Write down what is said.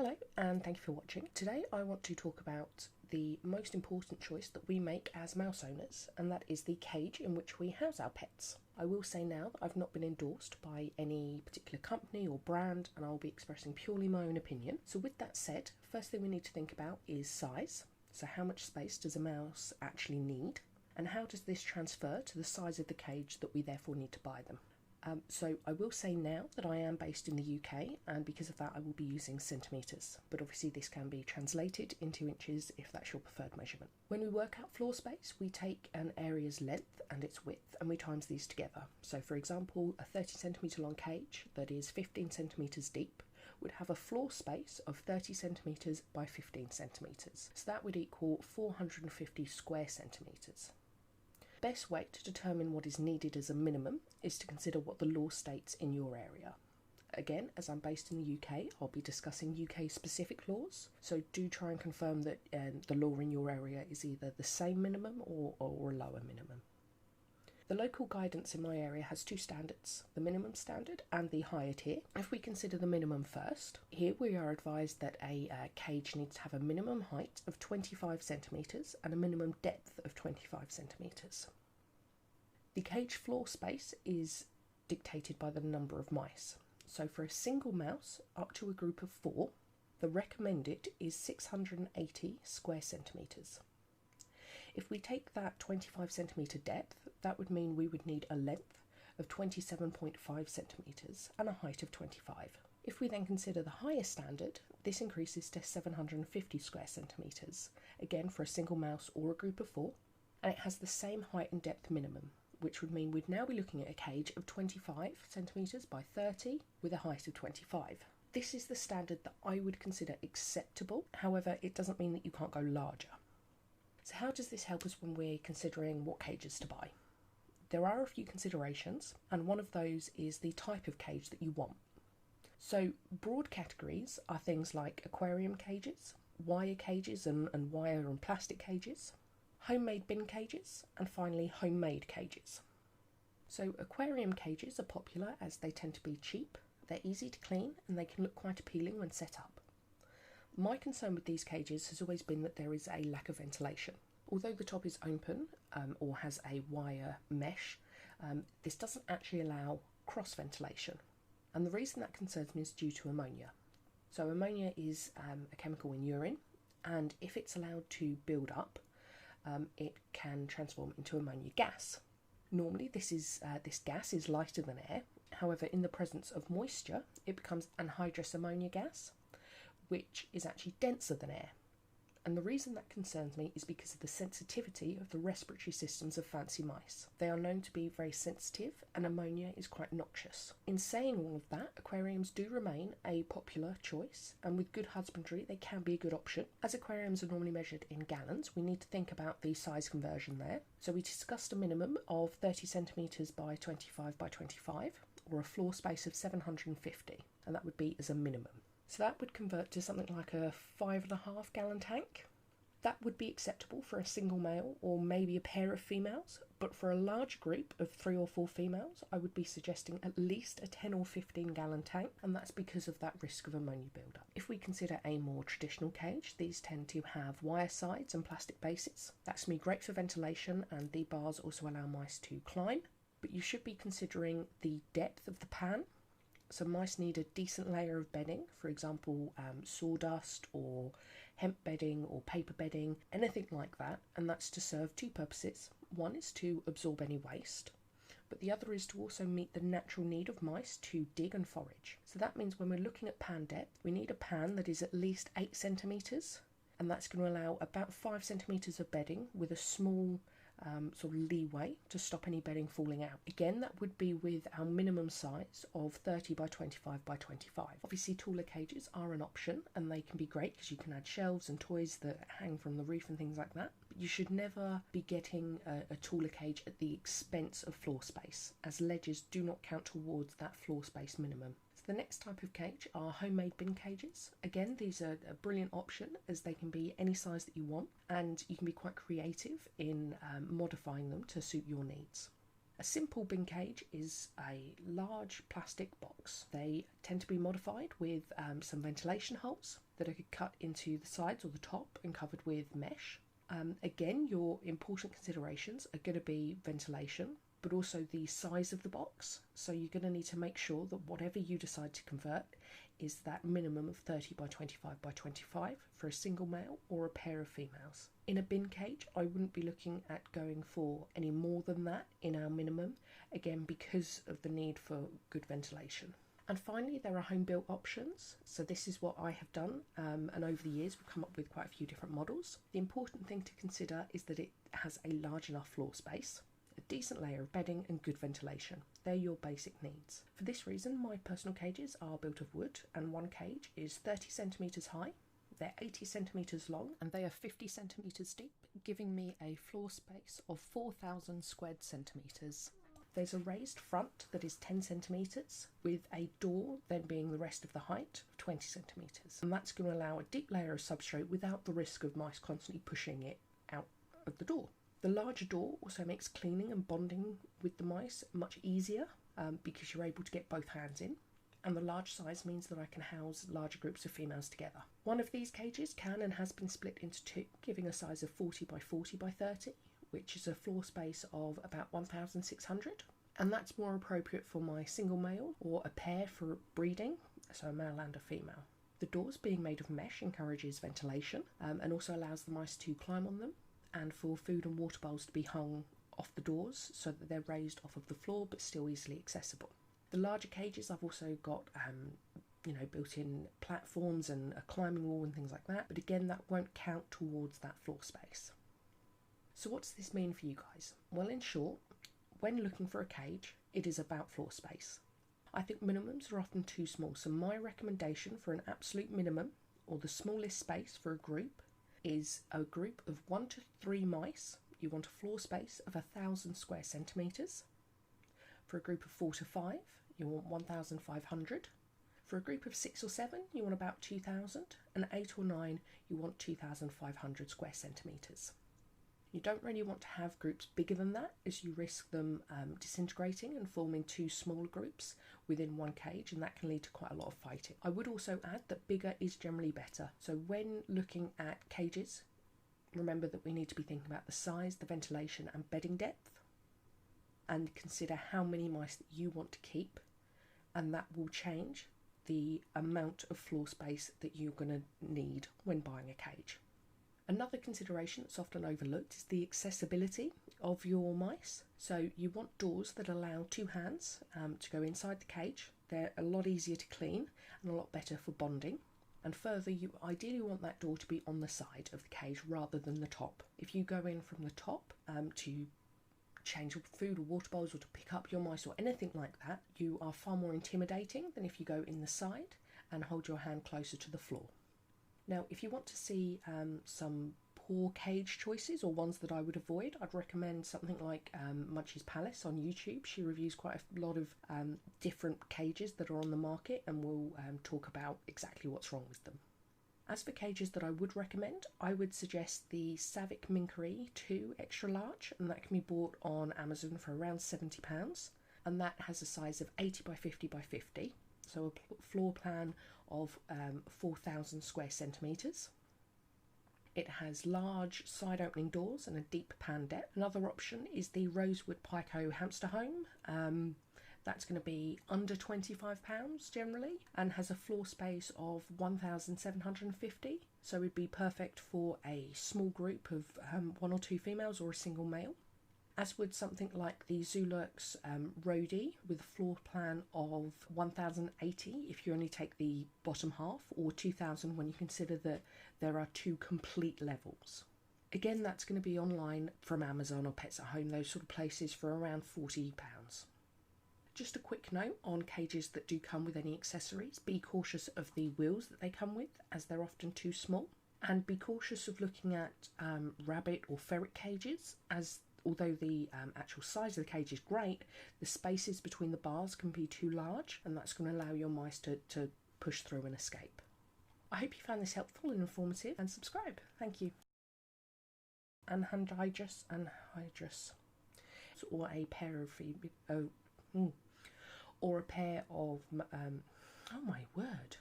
Hello and thank you for watching. Today I want to talk about the most important choice that we make as mouse owners, and that is the cage in which we house our pets. I will say now that I've not been endorsed by any particular company or brand, and I'll be expressing purely my own opinion. So with that said, first thing we need to think about is size. So how much space does a mouse actually need? And how does this transfer to the size of the cage that we therefore need to buy them? So I will say now that I am based in the UK, and because of that I will be using centimetres, but obviously this can be translated into inches if that's your preferred measurement. When we work out floor space, we take an area's length and its width and we times these together. So for example, a 30 centimetre long cage that is 15 centimetres deep would have a floor space of 30 centimetres by 15 centimetres. So that would equal 450 square centimetres. Best way to determine what is needed as a minimum is to consider what the law states in your area. Again, as I'm based in the UK, I'll be discussing UK specific laws, so do try and confirm that the law in your area is either the same minimum or a lower minimum. The local guidance in my area has two standards, the minimum standard and the higher tier. If we consider the minimum first, here we are advised that a cage needs to have a minimum height of 25 centimetres and a minimum depth of 25 centimetres. The cage floor space is dictated by the number of mice. So for a single mouse up to a group of 4, the recommended is 680 square centimetres. If we take that 25 centimetre depth, that would mean we would need a length of 27.5 centimetres and a height of 25. If we then consider the higher standard, this increases to 750 square centimetres, again for a single mouse or a group of 4, and it has the same height and depth minimum, which would mean we'd now be looking at a cage of 25 centimetres by 30 with a height of 25. This is the standard that I would consider acceptable, however it doesn't mean that you can't go larger. So how does this help us when we're considering what cages to buy? There are a few considerations, and one of those is the type of cage that you want. So broad categories are things like aquarium cages, wire cages and wire and plastic cages, homemade bin cages, and finally homemade cages. So aquarium cages are popular as they tend to be cheap, they're easy to clean, and they can look quite appealing when set up. My concern with these cages has always been that there is a lack of ventilation. Although the top is open or has a wire mesh, this doesn't actually allow cross ventilation. And the reason that concerns me is due to ammonia. So ammonia is a chemical in urine, and if it's allowed to build up, it can transform into ammonia gas. Normally this gas is lighter than air, however in the presence of moisture it becomes anhydrous ammonia gas, which is actually denser than air. And the reason that concerns me is because of the sensitivity of the respiratory systems of fancy mice. They are known to be very sensitive, and ammonia is quite noxious. In saying all of that, aquariums do remain a popular choice, and with good husbandry they can be a good option. As aquariums are normally measured in gallons, we need to think about the size conversion there. So we discussed a minimum of 30 centimetres by 25 by 25, or a floor space of 750, and that would be as a minimum. So that would convert to something like a 5.5 gallon tank. That would be acceptable for a single male or maybe a pair of females, but for a large group of 3 or 4 females, I would be suggesting at least a 10 or 15 gallon tank, and that's because of that risk of ammonia buildup. If we consider a more traditional cage, these tend to have wire sides and plastic bases. That's going to be great for ventilation, and the bars also allow mice to climb, but you should be considering the depth of the pan. So mice need a decent layer of bedding, for example sawdust or hemp bedding or paper bedding, anything like that, and that's to serve two purposes. One is to absorb any waste, but the other is to also meet the natural need of mice to dig and forage. So that means when we're looking at pan depth, we need a pan that is at least 8 centimetres, and that's going to allow about 5 centimetres of bedding with a small sort of leeway to stop any bedding falling out. Again, that would be with our minimum size of 30 by 25 by 25. Obviously taller cages are an option, and they can be great because you can add shelves and toys that hang from the roof and things like that, but you should never be getting a taller cage at the expense of floor space, as ledges do not count towards that floor space minimum. The next type of cage are homemade bin cages. Again, these are a brilliant option as they can be any size that you want, and you can be quite creative in modifying them to suit your needs. A simple bin cage is a large plastic box. They tend to be modified with some ventilation holes that are cut into the sides or the top and covered with mesh. Again, your important considerations are going to be ventilation, but also the size of the box. So you're going to need to make sure that whatever you decide to convert is that minimum of 30 by 25 by 25 for a single male or a pair of females. In a bin cage, I wouldn't be looking at going for any more than that in our minimum, again because of the need for good ventilation. And finally, there are home built options. So this is what I have done, and over the years we've come up with quite a few different models. The important thing to consider is that it has a large enough floor space, a decent layer of bedding and good ventilation. They're your basic needs. For this reason, my personal cages are built of wood, and one cage is 30 centimetres high, they're 80 centimetres long, and they are 50 centimetres deep, giving me a floor space of 4,000 squared centimetres. There's a raised front that is 10 centimetres, with a door then being the rest of the height of 20 centimetres. And that's going to allow a deep layer of substrate without the risk of mice constantly pushing it out of the door. The larger door also makes cleaning and bonding with the mice much easier because you're able to get both hands in. And the large size means that I can house larger groups of females together. One of these cages can and has been split into two, giving a size of 40 by 40 by 30. Which is a floor space of about 1,600, and that's more appropriate for my single male or a pair for breeding, so a male and a female. The doors being made of mesh encourages ventilation and also allows the mice to climb on them, and for food and water bowls to be hung off the doors so that they're raised off of the floor but still easily accessible. The larger cages I've also got built-in platforms and a climbing wall and things like that, but again that won't count towards that floor space. So what does this mean for you guys? Well, in short, when looking for a cage, it is about floor space. I think minimums are often too small, so my recommendation for an absolute minimum, or the smallest space for a group, is a group of 1 to 3 mice. You want a floor space of 1,000 square centimetres. For a group of 4 to 5, you want 1,500. For a group of 6 or 7, you want about 2,000, and 8 or 9, you want 2,500 square centimetres. You don't really want to have groups bigger than that, as you risk them disintegrating and forming two smaller groups within one cage, and that can lead to quite a lot of fighting. I would also add that bigger is generally better. So when looking at cages, remember that we need to be thinking about the size, the ventilation and bedding depth, and consider how many mice that you want to keep, and that will change the amount of floor space that you're going to need when buying a cage. Another consideration that's often overlooked is the accessibility of your mice. So you want doors that allow 2 hands to go inside the cage. They're a lot easier to clean and a lot better for bonding. And further, you ideally want that door to be on the side of the cage rather than the top. If you go in from the top to change food or water bowls or to pick up your mice or anything like that, you are far more intimidating than if you go in the side and hold your hand closer to the floor. Now, if you want to see some poor cage choices or ones that I would avoid, I'd recommend something like Munchie's Palace on YouTube. She reviews quite a lot of different cages that are on the market and will talk about exactly what's wrong with them. As for cages that I would recommend, I would suggest the Savick Minkery 2 Extra Large, and that can be bought on Amazon for around £70, and that has a size of 80 by 50 by 50. So a floor plan of 4,000 square centimetres. It has large side opening doors and a deep pan depth. Another option is the Rosewood Pico Hamster Home. That's going to be under £25 generally and has a floor space of 1,750. So it'd be perfect for a small group of 1 or 2 females or a single male. As would something like the Zulux Rhodey with a floor plan of 1,080 if you only take the bottom half, or 2,000 when you consider that there are 2 complete levels. Again, that's going to be online from Amazon or Pets at Home, those sort of places, for around £40. Just a quick note on cages that do come with any accessories. Be cautious of the wheels that they come with, as they're often too small. And be cautious of looking at rabbit or ferret cages, as although the actual size of the cage is great, the spaces between the bars can be too large, and that's going to allow your mice to push through and escape. I hope you found this helpful and informative, and subscribe. Thank you. Anhydrous. males or a pair of or a pair of oh my word,